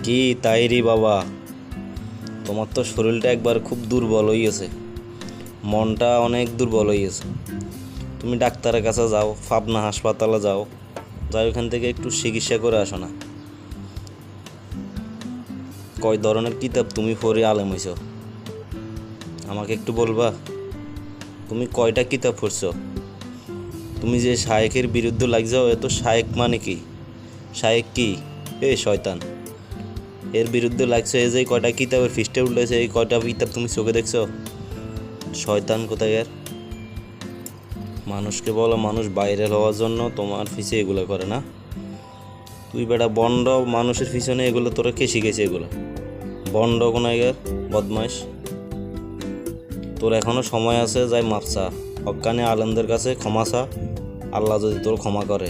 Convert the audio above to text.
কি তাই রে বাবা, তোমার তো শরীরটা একবার খুব দুর্বল হয়ে গেছে, মনটা অনেক দুর্বল হয়ে গেছে। তুমি ডাক্তারের কাছে যাও, পাবনা হাসপাতালে যাও, যাই ওখান থেকে একটু চিকিৎসা করে আসো না। কয় ধরনের কিতাব তুমি পড়ে আলেম হইছো আমাকে একটু বলবা? তুমি কয়টা কিতাব পড়ছো? তুমি যে শায়েকের বিরুদ্ধে লাগছো, এ তো শায়েক মানে কি? শায়েক কি? এ শয়তান, এর বিরুদ্ধে লাগছে। এই যে কয়টা কিতাবের ফিস্টে উঠলেছে, এই কয়টা কিতাব তুমি চোখে দেখছো? শয়তান কোথাকার। মানুষকে বলো মানুষ ভাইরাল হওয়ার জন্য তোমার পিছে এগুলো করে না? তুই বেটা বন্ড, মানুষের পিছনে এগুলো তোরা কে শিখেছে? এগুলো বন্ড কোনাইগার, বদমাইশ। তোর এখনো সময় আছে, যাই মাপসা হক্কানি আলেমদের কাছে ক্ষমা চা, আল্লাহ যদি তোর ক্ষমা করে।